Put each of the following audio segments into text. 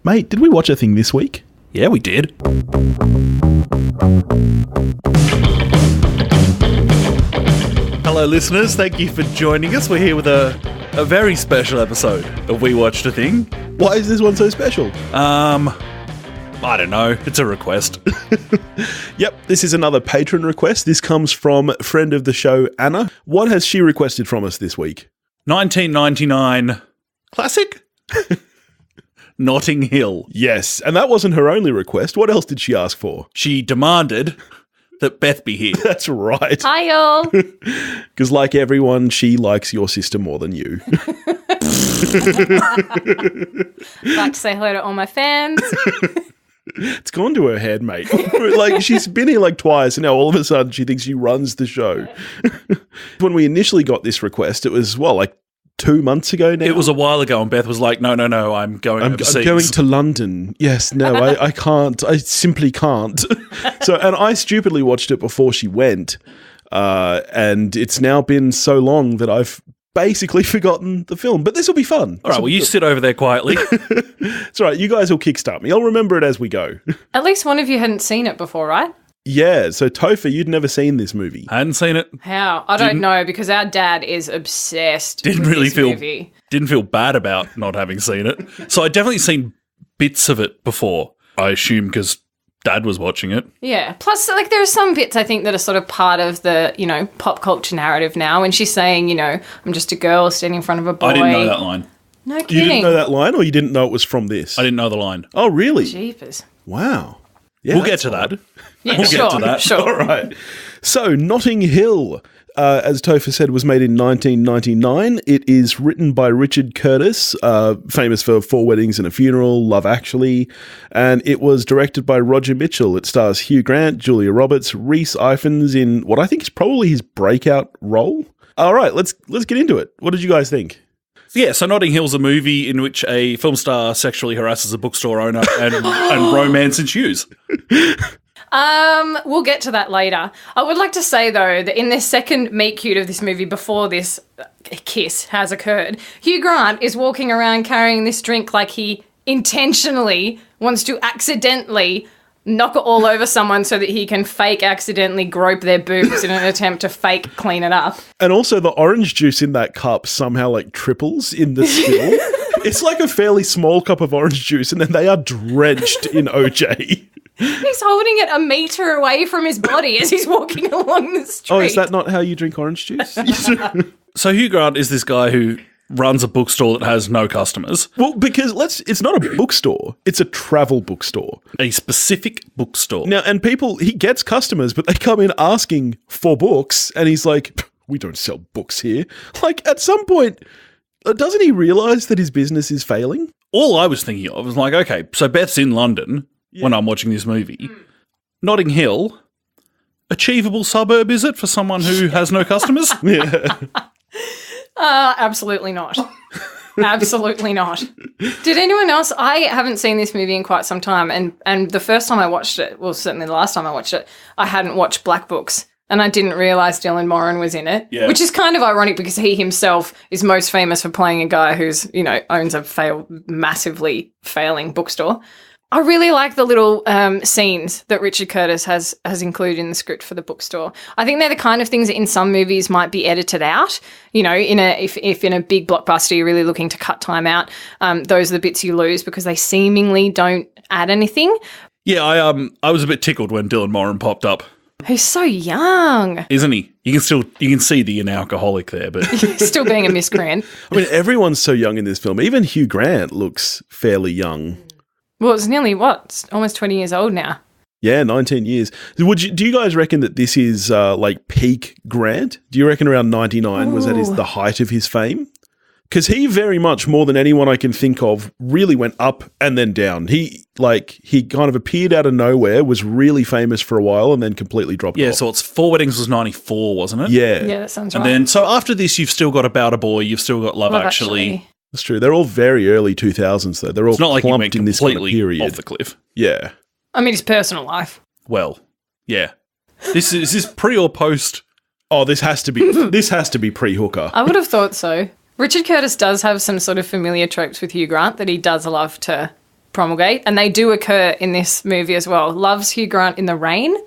Mate, did we watch a thing this week? Yeah, we did. Hello, listeners. Thank you for joining us. We're here with a very special episode of We Watched a Thing. Why is this one so special? I don't know. It's a request. Yep, this is another patron request. This comes from friend of the show, Anna. What has she requested from us this week? 1999 classic? Notting Hill. Yes, and that wasn't her only request. What else did she ask for? She demanded that Beth be here. That's right. Hi, y'all. Because like everyone, she likes your sister more than you. I'd like to say hello to all my fans. It's gone to her head, mate. Like, she's been here like twice, and now all of a sudden she thinks she runs the show. When we initially got this request, it was, like 2 months ago now? It was a while ago, and Beth was like, no, I'm going overseas. I'm going to London. Yes, no, I can't. I simply can't. And I stupidly watched it before she went, and it's now been so long that I've basically forgotten the film. But this will be fun. All right, well, you sit over there quietly. It's all right. You guys will kickstart me. I'll remember it as we go. At least one of you hadn't seen it before, right? Yeah, so Topher, you'd never seen this movie. I hadn't seen it. How? I don't know, because our dad is obsessed with this movie. Didn't feel bad about not having seen it. So I'd definitely seen bits of it before, I assume, because Dad was watching it. Yeah. Plus, like, there are some bits, I think, that are sort of part of the, pop culture narrative now. When she's saying, I'm just a girl standing in front of a boy. I didn't know that line. No kidding. You didn't know that line, or you didn't know it was from this? I didn't know the line. Oh, really? Jeepers. Wow. Yeah, we'll get to that. Yeah, we'll get to that. Sure. All right. So, Notting Hill, as Topher said, was made in 1999. It is written by Richard Curtis, famous for Four Weddings and a Funeral, Love Actually, and it was directed by Roger Michell. It stars Hugh Grant, Julia Roberts, Rhys Ifans in what I think is probably his breakout role. All right, let's get into it. What did you guys think? Yeah, so Notting Hill's a movie in which a film star sexually harasses a bookstore owner and romance ensues. We'll get to that later. I would like to say, though, that in the second meet-cute of this movie before this kiss has occurred, Hugh Grant is walking around carrying this drink like he intentionally wants to accidentally knock it all over someone so that he can fake accidentally grope their boobs in an attempt to fake clean it up. And also the orange juice in that cup somehow like triples in the spill. It's like a fairly small cup of orange juice and then they are drenched in OJ. He's holding it a metre away from his body as he's walking along the street. Oh, is that not how you drink orange juice? So Hugh Grant is this guy who runs a bookstore that has no customers. Well, because it's not a bookstore. It's a travel bookstore. A specific bookstore. Now, and he gets customers, but they come in asking for books, and he's like, we don't sell books here. Like, at some point, doesn't he realise that his business is failing? All I was thinking of was like, okay, so Beth's in London when I'm watching this movie. Notting Hill, achievable suburb, is it, for someone who has no customers? Yeah. Absolutely not. Absolutely not. Did anyone else? I haven't seen this movie in quite some time, and the first time I watched it, well, certainly the last time I watched it, I hadn't watched Black Books, and I didn't realise Dylan Moran was in it, which is kind of ironic because he himself is most famous for playing a guy who's, owns a massively failing bookstore. I really like the little scenes that Richard Curtis has included in the script for the bookstore. I think they're the kind of things that in some movies might be edited out. If in a big blockbuster you're really looking to cut time out, those are the bits you lose because they seemingly don't add anything. Yeah, I was a bit tickled when Dylan Moran popped up. He's so young, isn't he? You can see the inner alcoholic there, but still being a miscreant. I mean, everyone's so young in this film. Even Hugh Grant looks fairly young. Well, it's nearly, almost 20 years old now. Yeah, 19 years. Do you guys reckon that this is like peak Grant? Do you reckon around 99 was at the height of his fame? Because he very much, more than anyone I can think of, really went up and then down. He kind of appeared out of nowhere, was really famous for a while, and then completely dropped off. Yeah, so it's Four Weddings was 94, wasn't it? Yeah. Yeah, that sounds right. And then, so after this, you've still got About a Boy, you've still got Love Actually. That's true. They're all very early 2000s, though. They're all not like clumped in this kind of period. Off the cliff. Yeah. I mean, his personal life. Well, yeah. Is this pre or post? Oh, this has to be pre-Hooker. I would have thought so. Richard Curtis does have some sort of familiar tropes with Hugh Grant that he does love to promulgate, and they do occur in this movie as well. Loves Hugh Grant in the rain.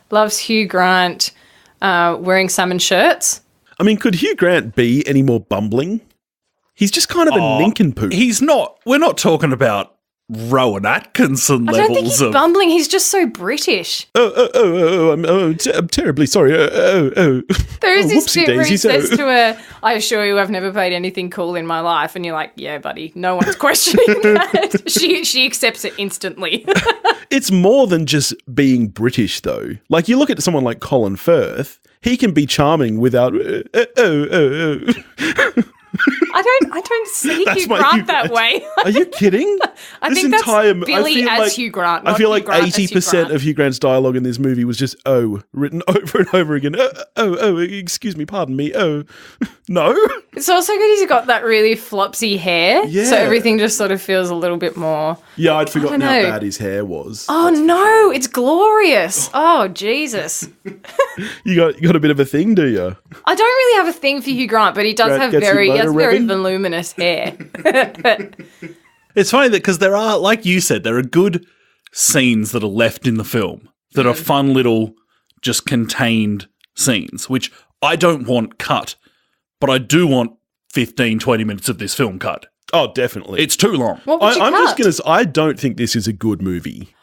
Loves Hugh Grant wearing salmon shirts. I mean, could Hugh Grant be any more bumbling? He's just kind of a nincompoop. He's not. We're not talking about Rowan Atkinson levels. I don't think he's bumbling. He's just so British. I'm terribly sorry. There is this bit where he whoopsie-daisy, says to her, I assure you I've never played anything cool in my life. And you're like, yeah, buddy, no one's questioning that. She accepts it instantly. It's more than just being British, though. Like, you look at someone like Colin Firth, he can be charming without, I don't see Hugh Grant that way. Are you kidding? I think that's Billy as Hugh Grant. I feel like 80% of Hugh Grant's dialogue in this movie was just written over and over again. Excuse me, pardon me. No. It's also good he's got that really flopsy hair. Yeah. So everything just sort of feels a little bit more. Yeah, I'd forgotten how bad his hair was. Oh no, it's glorious. Oh Jesus. You got a bit of a thing, do you? I don't really have a thing for Hugh Grant, but he does have very voluminous hair. It's funny that because there are, like you said, there are good scenes that are left in the film that are fun little, just contained scenes, which I don't want cut, but I do want 15, 20 minutes of this film cut. Oh, definitely. It's too long. I'm just going to say, I don't think this is a good movie.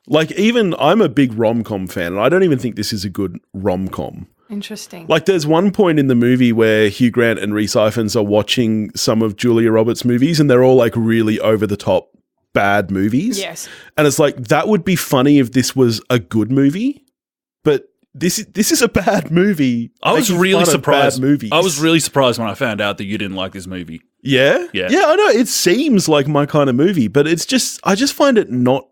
Like, even I'm a big rom-com fan, and I don't even think this is a good rom-com. Interesting. Like, there's one point in the movie where Hugh Grant and Rhys Ifans are watching some of Julia Roberts' movies, and they're all, like, really over-the-top bad movies. Yes. And it's like, that would be funny if this was a good movie, but this is a bad movie. I was really surprised. Movies. I was really surprised when I found out that you didn't like this movie. Yeah? Yeah. Yeah, I know. It seems like my kind of movie, but it's just, I just find it not,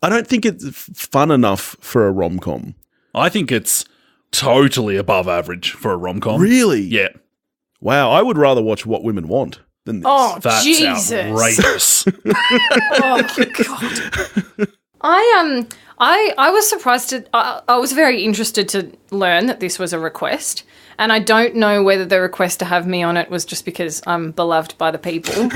I don't think it's fun enough for a rom-com. I think it's totally above average for a rom-com. Really? Yeah. Wow, I would rather watch What Women Want than this. Oh, That's Jesus. outrageous. Oh, God. I was surprised I was very interested to learn that this was a request, and I don't know whether the request to have me on it was just because I'm beloved by the people,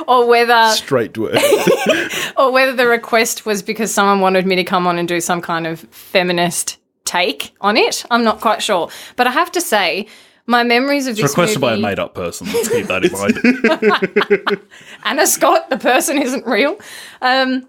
or whether Straight to it. or whether the request was because someone wanted me to come on and do some kind of feminist take on it. I'm not quite sure, but I have to say, my memories of this Requested movie... by a made-up person. Let's keep that in mind. Anna Scott, the person isn't real. I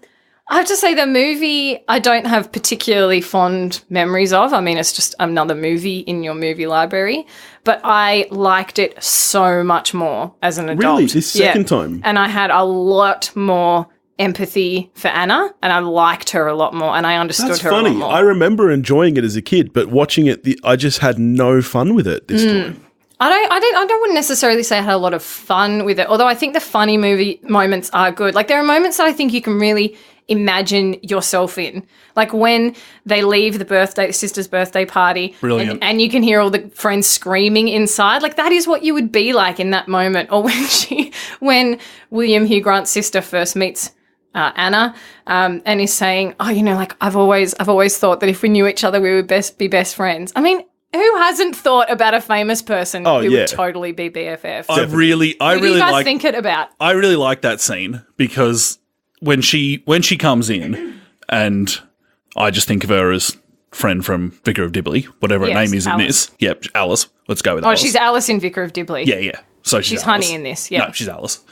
have to say the movie I don't have particularly fond memories of. I mean, it's just another movie in your movie library. But I liked it so much more as an adult. Really? This second time? And I had a lot more empathy for Anna, and I liked her a lot more, and I understood her a lot more. I remember enjoying it as a kid, but watching it, I just had no fun with it this time. I wouldn't necessarily say I had a lot of fun with it, although I think the funny movie moments are good. Like, there are moments that I think you can really imagine yourself in. Like when they leave the sister's birthday party. Brilliant. And you can hear all the friends screaming inside. Like, that is what you would be like in that moment. Or when William Hugh Grant's sister first meets Anna, and is saying, oh, you know, like, I've always thought that if we knew each other, we would be best friends. I mean, who hasn't thought about a famous person who would totally be BFF? I really Who do you guys think it about? I really like that scene because when she comes in, and I just think of her as friend from Vicar of Dibley, whatever her name is in this. Yep, Alice. Let's go with Alice. Oh, she's Alice in Vicar of Dibley. Yeah. So she's Honey in this. Yeah. No, she's Alice.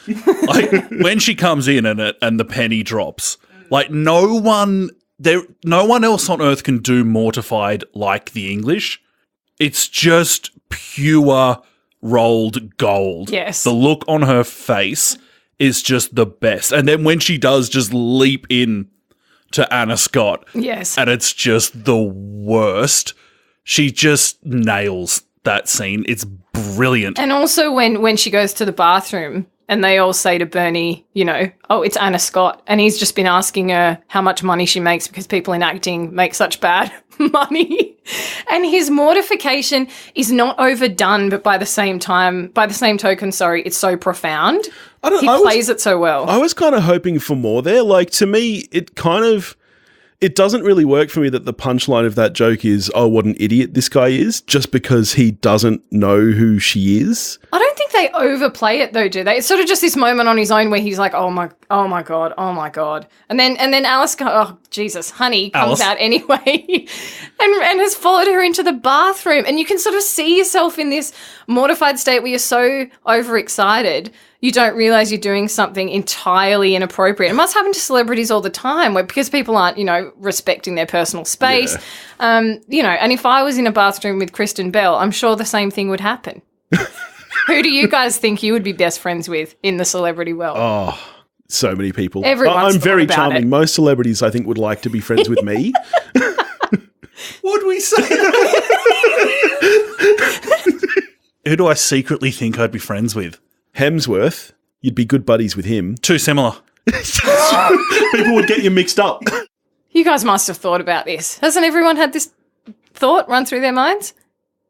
Like, when she comes in and the penny drops, like, no one else on earth can do Mortified like the English. It's just pure rolled gold. Yes. The look on her face is just the best. And then when she does just leap in to Anna Scott. Yes. And it's just the worst. She just nails that scene. It's brilliant. And also when she goes to the bathroom and they all say to Bernie, you know, oh, it's Anna Scott. And he's just been asking her how much money she makes because people in acting make such bad money. And his mortification is not overdone, but by the same token, it's so profound. He plays it so well. I was kind of hoping for more there. Like, to me, it kind of... it doesn't really work for me that the punchline of that joke is, oh, what an idiot this guy is, just because he doesn't know who she is. I don't think they overplay it though, do they? It's sort of just this moment on his own where he's like, oh my god. And then Alice goes, oh, Jesus, honey, comes out anyway and has followed her into the bathroom. And you can sort of see yourself in this mortified state where you're so overexcited, you don't realise you're doing something entirely inappropriate. It must happen to celebrities all the time because people aren't, respecting their personal space. Yeah. And if I was in a bathroom with Kristen Bell, I'm sure the same thing would happen. Who do you guys think you would be best friends with in the celebrity world? Oh, so many people. Everyone's I'm very charming. It. Most celebrities, I think, would like to be friends with me. What'd we say? Who do I secretly think I'd be friends with? Hemsworth. You'd be good buddies with him. Too similar. People would get you mixed up. You guys must have thought about this. Hasn't everyone had this thought run through their minds?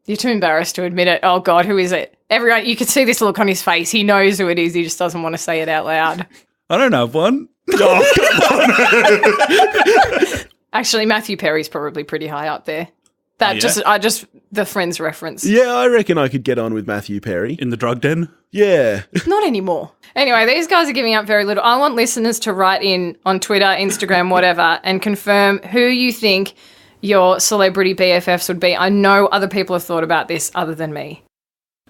You're too embarrassed to admit it. Oh, God, who is it? Everyone, you can see this look on his face. He knows who it is. He just doesn't want to say it out loud. I don't have one. Oh, come on. Actually, Matthew Perry's probably pretty high up there. The Friends reference. Yeah, I reckon I could get on with Matthew Perry. In the drug den? Yeah. Not anymore. Anyway, these guys are giving up very little. I want listeners to write in on Twitter, Instagram, whatever, and confirm who you think your celebrity BFFs would be. I know other people have thought about this other than me.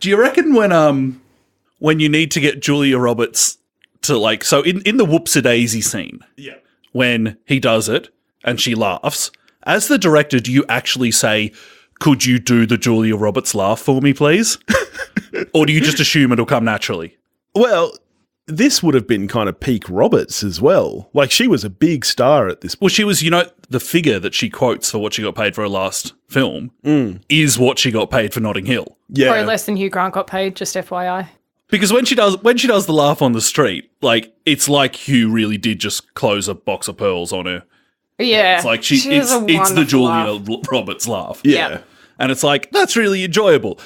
Do you reckon when you need to get Julia Roberts to so in the Whoops-a-Daisy scene, when he does it and she laughs, as the director, do you actually say, could you do the Julia Roberts laugh for me, please? Or do you just assume it'll come naturally? Well, this would have been kind of peak Roberts as well. Like, she was a big star at this point. Well, she was, the figure that she quotes for what she got paid for her last film is what she got paid for Notting Hill. Yeah. Probably less than Hugh Grant got paid, just FYI. Because when she does the laugh on the street, it's like Hugh really did just close a box of pearls on her. Yeah. It's like it's the Julia Roberts laugh. Yeah. And it's like, that's really enjoyable.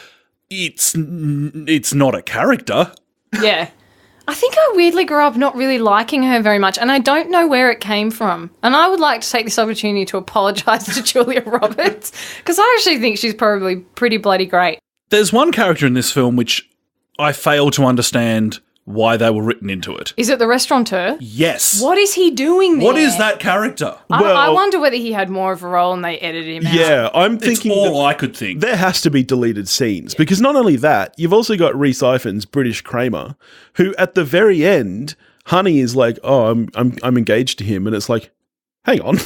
It's not a character. Yeah. I think I weirdly grew up not really liking her very much, and I don't know where it came from. And I would like to take this opportunity to apologise to Julia Roberts, because I actually think she's probably pretty bloody great. There's one character in this film which I fail to understand why they were written into it. Is it the restaurateur? Yes. What is he doing there? What is that character? I wonder whether he had more of a role and they edited him out. Yeah, I'm thinking it's all I could think. There has to be deleted scenes, because not only that, you've also got Rhys Ifans, British Kramer, who at the very end, Honey is like, oh, I'm engaged to him, and it's like, hang on.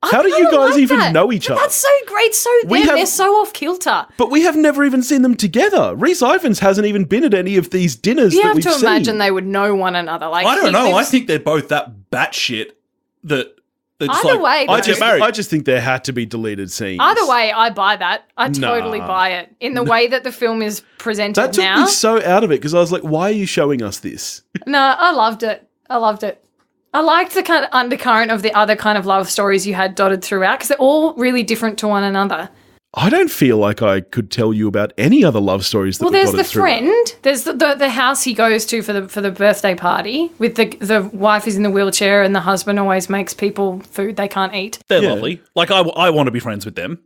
How do you guys even know each other? That's so great. So they're so off kilter. But we have never even seen them together. Rhys Ifans hasn't even been at any of these dinners that we've seen. You have to imagine they would know one another. I don't know. I think they're both that batshit that it's either way, I just think there had to be deleted scenes. Either way, I buy that. I totally buy it. In the way that the film is presented now. That took me so out of it, because I was like, why are you showing us this? No, I loved it. I liked the kind of undercurrent of the other kind of love stories you had dotted throughout, because they're all really different to one another. I don't feel like I could tell you about any other love stories that there's the friend. There's the house he goes to for the birthday party with the wife is in the wheelchair and the husband always makes people food they can't eat. They're lovely. I want to be friends with them.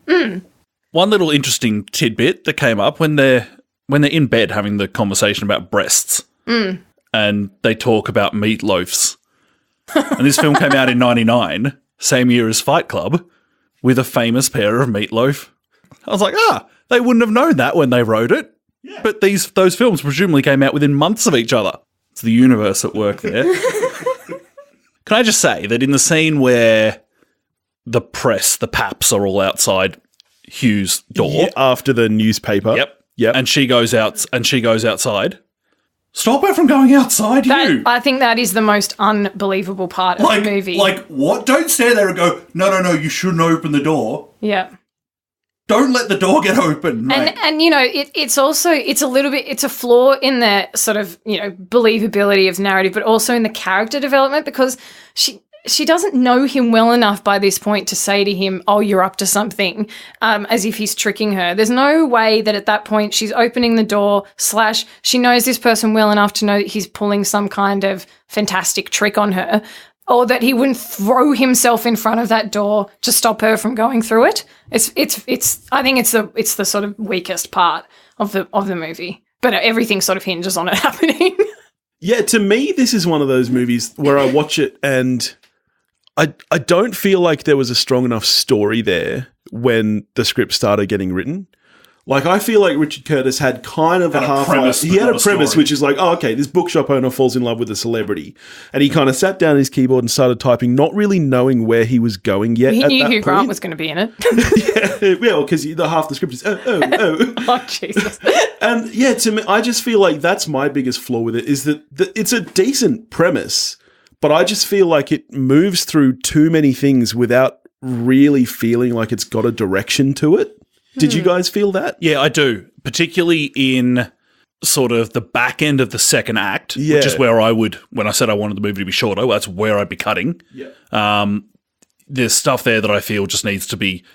One little interesting tidbit that came up when they're in bed having the conversation about breasts and they talk about meatloafs. And this film came out in 1999, same year as Fight Club, with a famous pair of meatloaf. I was like, they wouldn't have known that when they wrote it. Yeah. But those films presumably came out within months of each other. It's the universe at work there. Can I just say that in the scene where the press, the paps, are all outside Hugh's door after the newspaper. Yep. And she goes outside. Stop her from going outside, Hugh. I think that is the most unbelievable part of the movie. Like, what? Don't stand there and go, no, you shouldn't open the door. Yeah. Don't let the door get open, mate. And it's also, it's a flaw in the sort of, believability of narrative, but also in the character development, because she doesn't know him well enough by this point to say to him, oh, you're up to something, as if he's tricking her. There's no way that at that point she's opening the door / she knows this person well enough to know that he's pulling some kind of fantastic trick on her. or that he wouldn't throw himself in front of that door to stop her from going through it. It's I think it's the sort of weakest part of the movie. But everything sort of hinges on it happening. Yeah, to me, this is one of those movies where I watch it and I don't feel like there was a strong enough story there when the script started getting written. Like, I feel like Richard Curtis had kind of he had a premise which is like, oh, okay, this bookshop owner falls in love with a celebrity. And he kind of sat down at his keyboard and started typing, not really knowing where he was going yet. He knew Hugh Grant was going to be in it. Yeah, because half the script is, oh. Oh, Jesus. And yeah, to me, I just feel like that's my biggest flaw with it, is that it's a decent premise, but I just feel like it moves through too many things without really feeling like it's got a direction to it. Did you guys feel that? Yeah, I do. Particularly in sort of the back end of the second act, which is where I would, when I said I wanted the movie to be shorter, that's where I'd be cutting. Yeah. There's stuff there that I feel just needs to be,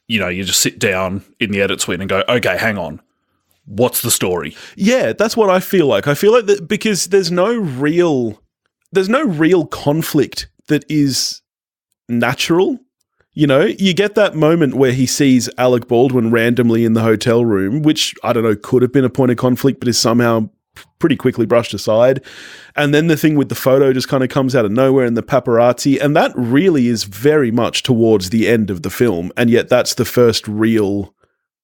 you just sit down in the edit suite and go, okay, hang on. What's the story? Yeah, that's what I feel like. I feel like that because there's no real conflict that is natural. You get that moment where he sees Alec Baldwin randomly in the hotel room, which, I don't know, could have been a point of conflict, but is somehow pretty quickly brushed aside. And then the thing with the photo just kind of comes out of nowhere and the paparazzi. And that really is very much towards the end of the film. And yet that's the first real,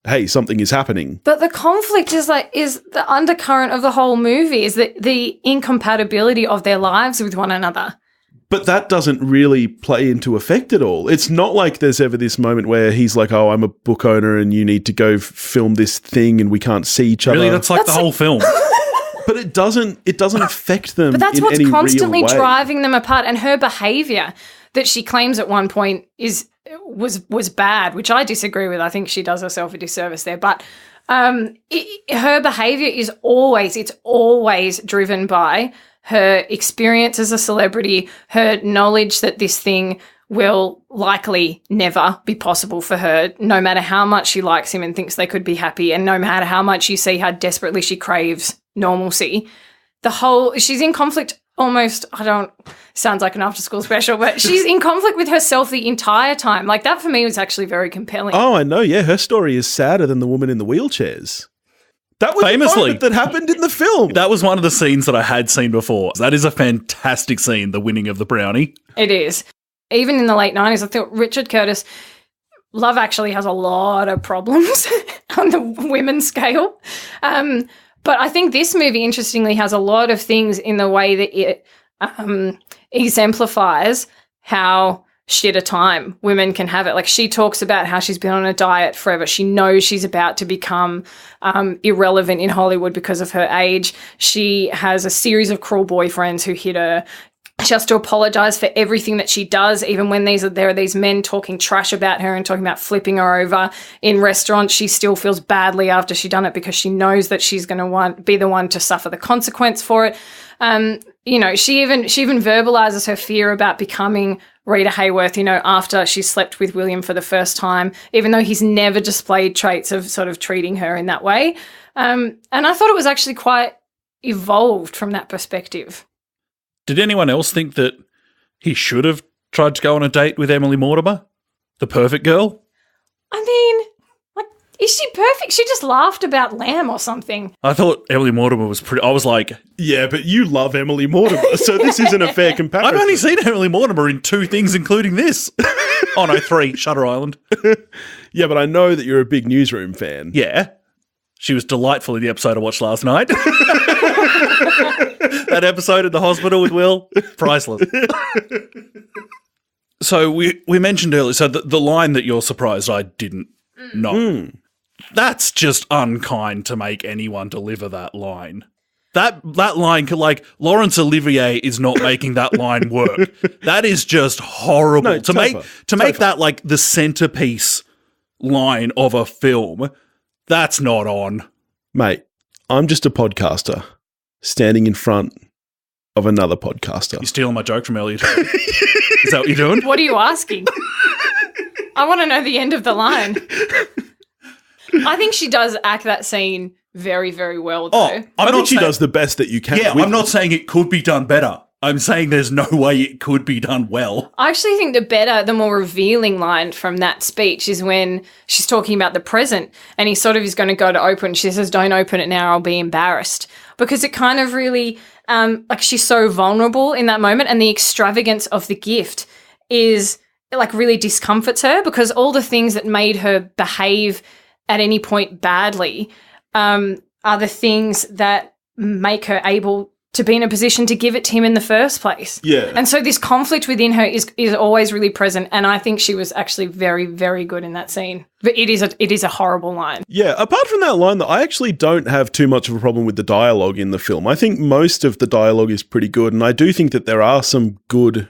hey, something is happening. But the conflict is the undercurrent of the whole movie, is the incompatibility of their lives with one another. But that doesn't really play into effect at all. It's not like there's ever this moment where he's like, oh, I'm a book owner and you need to go film this thing and we can't see each other. Really? That's the whole film. But it doesn't affect them. But that's in what's any constantly real way. driving them apart. And her behaviour that she claims at one point was bad, which I disagree with. I think she does herself a disservice there. But her behaviour is always driven by her experience as a celebrity, her knowledge that this thing will likely never be possible for her, no matter how much she likes him and thinks they could be happy, and no matter how much you see how desperately she craves normalcy. She's in conflict almost, sounds like an after-school special, but she's in conflict with herself the entire time. Like, that for me was actually very compelling. Oh, I know, yeah. Her story is sadder than the woman in the wheelchairs. That was famously the moment that happened in the film. That was one of the scenes that I had seen before. That is a fantastic scene, the winning of the brownie. It is. Even in the late 90s, I thought Richard Curtis, Love Actually has a lot of problems on the women's scale. But I think this movie, interestingly, has a lot of things in the way that it exemplifies how shit a time women can have it. Like, she talks about how she's been on a diet forever. She knows she's about to become irrelevant in Hollywood because of her age. She has a series of cruel boyfriends who hit her. She has to apologize for everything that she does, even when there are these men talking trash about her and talking about flipping her over in restaurants. She still feels badly after she's done it because she knows that she's going to be the one to suffer the consequence for it. She even verbalizes her fear about becoming Rita Hayworth, after she slept with William for the first time, even though he's never displayed traits of sort of treating her in that way. And I thought it was actually quite evolved from that perspective. Did anyone else think that he should have tried to go on a date with Emily Mortimer, the perfect girl? I mean, is she perfect? She just laughed about lamb or something. I thought Emily Mortimer was pretty... I was like... Yeah, but you love Emily Mortimer, so this isn't a fair comparison. I've only seen Emily Mortimer in 2 things, including this. Oh, no, 3. Shutter Island. Yeah, but I know that you're a big Newsroom fan. Yeah. She was delightful in the episode I watched last night. That episode at the hospital with Will, priceless. So we mentioned earlier, so the line that you're surprised I didn't know. That's just unkind to make anyone deliver that line. That line, like, Laurence Olivier is not making that line work. That is just horrible. No, to make that, like, the centerpiece line of a film, that's not on. Mate, I'm just a podcaster standing in front of another podcaster. You're stealing my joke from earlier today. Is that what you're doing? What are you asking? I want to know the end of the line. I think she does act that scene very, very well, though. I think she does the best that you can. Yeah, I'm not saying it could be done better. I'm saying there's no way it could be done well. I actually think the more revealing line from that speech is when she's talking about the present and he sort of is going to go to open. She says, don't open it now, I'll be embarrassed. Because it kind of really, like she's so vulnerable in that moment, and the extravagance of the gift is like really discomforts her, because all the things that made her behave at any point badly are the things that make her able to be in a position to give it to him in the first place. Yeah. And so this conflict within her is always really present, and I think she was actually very, very good in that scene. But it is a horrible line. Yeah, apart from that line, I actually don't have too much of a problem with the dialogue in the film. I think most of the dialogue is pretty good, and I do think that there are some good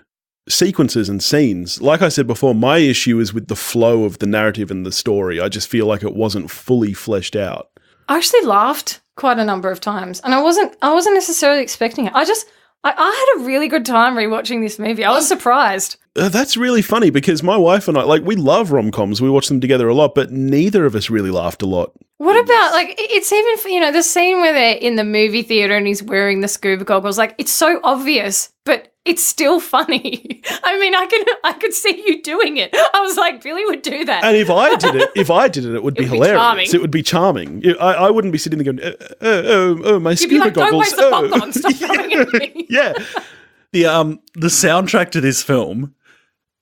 sequences and scenes. Like I said before, my issue is with the flow of the narrative and the story. I just feel like it wasn't fully fleshed out. I actually laughed quite a number of times, and I wasn't necessarily expecting it. I had a really good time rewatching this movie. I was surprised. That's really funny, because my wife and I, like, we love rom-coms. We watch them together a lot, but neither of us really laughed a lot. What about, like, it's even, the scene where they're in the movie theater and he's wearing the scuba goggles, like, it's so obvious, but it's still funny. I mean, I could see you doing it. I was like, Billy would do that. And if I did it, it would be hilarious. Charming. It would be charming. I wouldn't be sitting there going, my You'd scuba be like, goggles. don't waste the popcorn, stop coming at me. Yeah. The soundtrack to this film,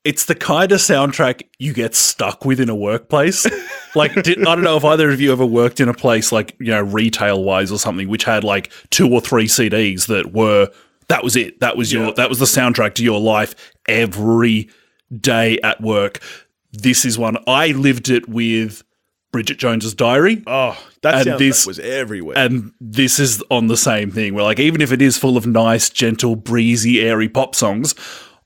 it's the kind of soundtrack you get stuck with in a workplace. Like, I don't know if either of you ever worked in a place, like, retail-wise or something, which had like 2 or 3 CDs that was it. That was that was the soundtrack to your life every day at work. This is one. I lived it with Bridget Jones's Diary. Oh, that soundtrack was everywhere. And this is on the same thing, where, like, even if it is full of nice, gentle, breezy, airy pop songs,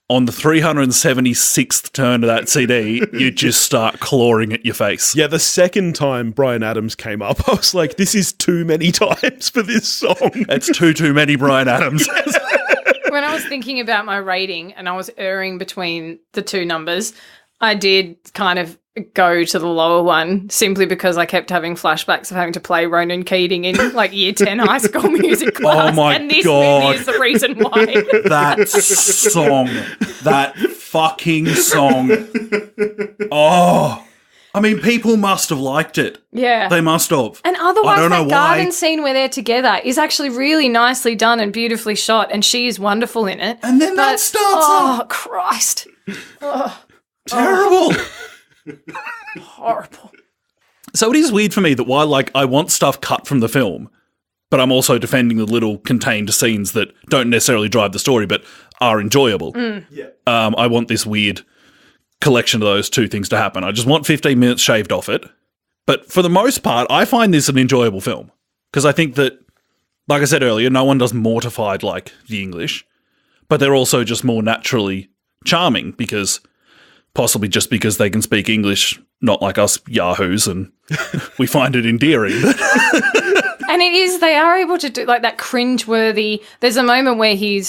on the 376th turn of that CD, you just start clawing at your face. Yeah, the second time Bryan Adams came up, I was like, this is too many times for this song. It's too many Bryan Adams. When I was thinking about my rating and I was erring between the two numbers, I did kind of go to the lower one simply because I kept having flashbacks of having to play Ronan Keating in like year 10 high school music class. Oh my and this God. movie is the reason why. That fucking song. Oh, I mean, people must have liked it. Yeah. They must have. And otherwise, I don't know that garden why. scene where they're together is actually really nicely done and beautifully shot, and she is wonderful in it. And then that starts Oh, up. Christ. Terrible. Horrible. So it is weird for me that while, like, I want stuff cut from the film, but I'm also defending the little contained scenes that don't necessarily drive the story but are enjoyable. Yeah. I want this weird collection of those two things to happen. I just want 15 minutes shaved off it. But for the most part, I find this an enjoyable film. Because I think that, like I said earlier, no one does mortified like the English, but they're also just more naturally charming because possibly just because they can speak English, not like us yahoos, and we find it endearing. And they are able to do like that cringeworthy. There's a moment where he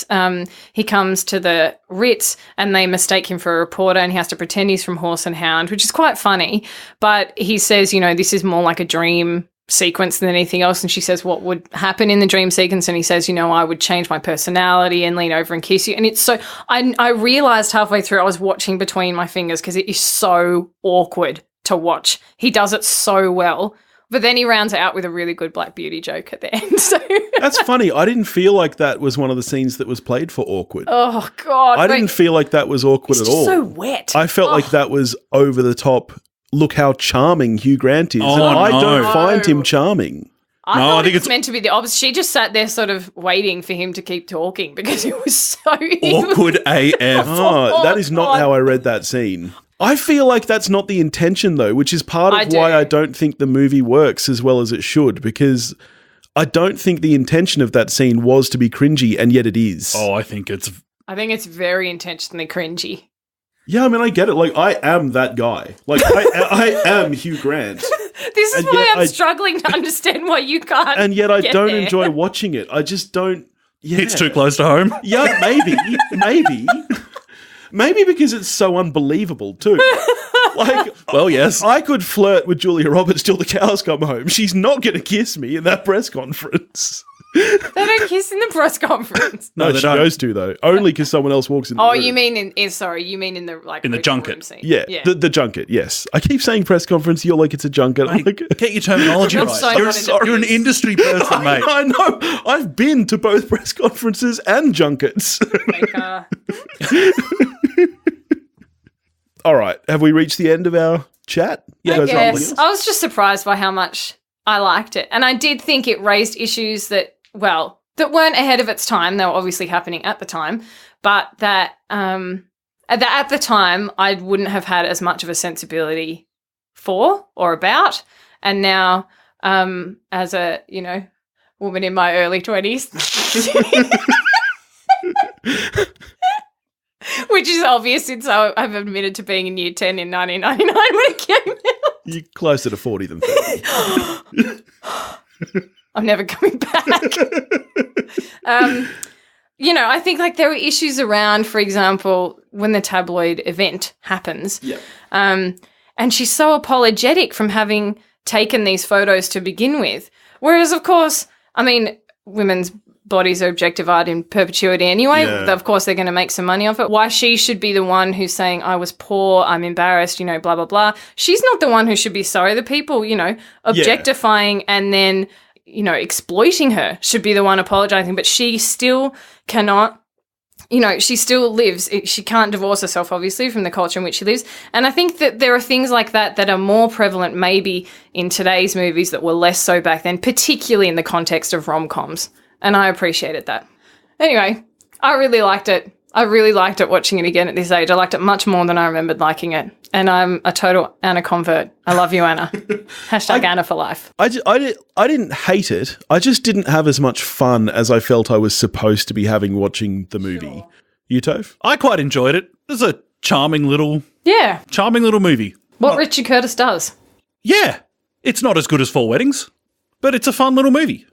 comes to the Ritz and they mistake him for a reporter and he has to pretend he's from Horse and Hound, which is quite funny. But he says, this is more like a dream sequence than anything else. And she says, what would happen in the dream sequence? And he says, I would change my personality and lean over and kiss you. And it's so, I realized halfway through I was watching between my fingers because it is so awkward to watch. He does it so well. But then he rounds it out with a really good Black Beauty joke at the end. So That's funny. I didn't feel like that was one of the scenes that was played for awkward. Oh, God. I didn't feel like that was awkward at all. It's so wet. I felt like that was over the top. Look how charming Hugh Grant is. And I don't find him charming. I think it's meant to be the opposite. She just sat there sort of waiting for him to keep talking because it was so awkward AF. Oh, that is not how I read that scene. I feel like that's not the intention, though, which is part of why I don't think the movie works as well as it should, because I don't think the intention of that scene was to be cringy, and yet it is. Oh, I think it's very intentionally cringy. Yeah, I mean, I get it. Like, I am that guy. Like, I am Hugh Grant. This is why I'm struggling to understand why you can't. And yet I don't enjoy watching it. I just don't. Yeah. It's too close to home. Yeah, maybe. Maybe because it's so unbelievable too. Like, well, yes. I could flirt with Julia Roberts till the cows come home. She's not going to kiss me in that press conference. They don't kiss in the press conference. No, they she don't. goes to, though. Only because someone else walks in the Oh, room. you mean in the like In the hotel junket. room scene. Yeah, the junket, yes. I keep saying press conference. You're like, it's a junket. I'm like, Get your terminology I'm right. so you're, not into you're an this. industry person, mate. I know. I've been to both press conferences and junkets. Like, All right. Have we reached the end of our chat? You I guys got anything guess. else? I was just surprised by how much I liked it. And I did think it raised issues that weren't ahead of its time. They were obviously happening at the time. But that at the time, I wouldn't have had as much of a sensibility for or about. And now, as a, woman in my early 20s, which is obvious since I've admitted to being in year 10 in 1999 when it came out. You're closer to 40 than 30. I'm never coming back. I think like there were issues around, for example, when the tabloid event happens. Yeah. And she's so apologetic from having taken these photos to begin with. Whereas, of course, I mean, women's bodies are objective art in perpetuity anyway. Yeah. Of course, they're going to make some money off it. Why she should be the one who's saying, I was poor, I'm embarrassed, blah, blah, blah. She's not the one who should be sorry. The people, objectifying and then, exploiting her should be the one apologizing. But she still cannot, she still lives. She can't divorce herself, obviously, from the culture in which she lives. And I think that there are things like that are more prevalent maybe in today's movies that were less so back then, particularly in the context of rom-coms. And I appreciated that. Anyway, I really liked it. I really liked it watching it again at this age. I liked it much more than I remembered liking it. And I'm a total Anna convert. I love you, Anna. Hashtag Anna for life. I didn't hate it. I just didn't have as much fun as I felt I was supposed to be having watching the movie. Sure. You, Toph? I quite enjoyed it. It was a charming little movie. What Richard Curtis does. Yeah. It's not as good as Four Weddings, but it's a fun little movie.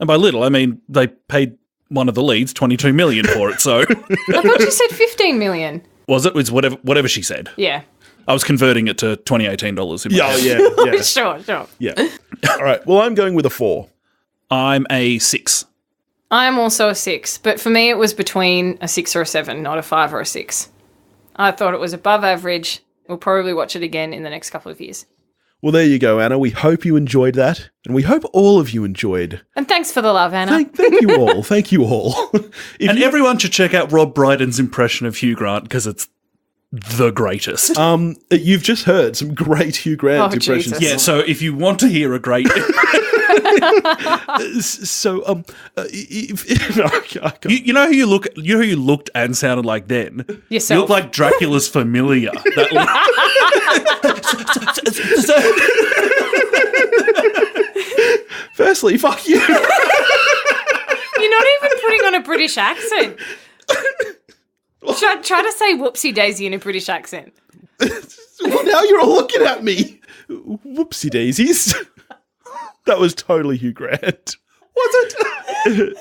And by little, I mean they paid one of the leads $22 million for it, so... I thought you said $15 million. Was it? It was whatever she said. Yeah. I was converting it to $2018 in my head. Yeah. Sure. Yeah. All right. Well, I'm going with a 4. I'm a 6. I am also a 6, but for me it was between a 6 or a 7, not a 5 or a 6. I thought it was above average. We'll probably watch it again in the next couple of years. Well, there you go, Anna. We hope you enjoyed that, and we hope all of you enjoyed. And thanks for the love, Anna. Thank you all. Thank you all. And everyone should check out Rob Brydon's impression of Hugh Grant because it's the greatest. You've just heard some great Hugh Grant impressions. Jesus. Yeah, so if you want to hear a great... You know who you looked and sounded like then? Yourself. You look like Dracula's familiar. Firstly, fuck you. You're not even putting on a British accent. Try to say whoopsie daisy in a British accent. Well, now you're all looking at me. Whoopsie daisies. That was totally Hugh Grant. Was it?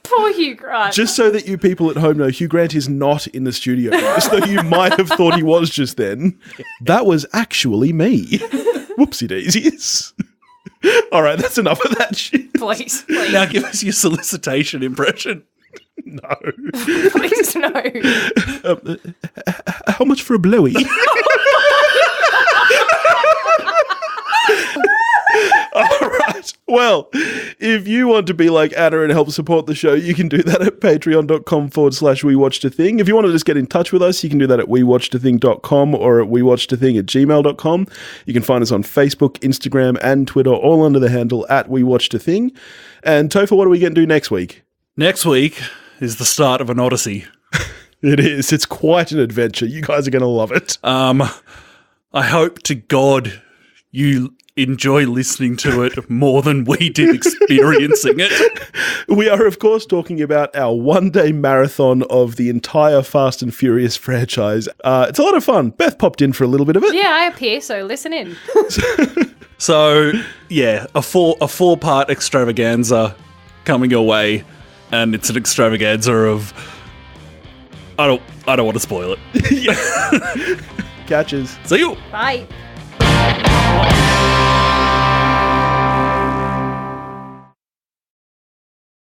Poor Hugh Grant. Just so that you people at home know, Hugh Grant is not in the studio, just though you might have thought he was just then. That was actually me. Whoopsie daisies. All right, that's enough of that shit. Please. Now give us your solicitation impression. No. Please, no. How much for a blowy? All right. Well, if you want to be like Anna and help support the show, you can do that at patreon.com/wewatchedathing. If you want to just get in touch with us, you can do that at wewatchedathing.com or at wewatchedathing@gmail.com. You can find us on Facebook, Instagram, and Twitter, all under the handle at wewatchedathing. And Topher, what are we going to do next week? Next week is the start of an odyssey. It is. It's quite an adventure. You guys are going to love it. I hope to God you enjoy listening to it more than we did experiencing it. We are, of course, talking about our one-day marathon of the entire Fast and Furious franchise. It's a lot of fun. Beth popped in for a little bit of it. Yeah, I appear, so listen in. So, yeah, a four-part extravaganza coming your way, and it's an extravaganza of... I don't want to spoil it. Catches. See you! Bye.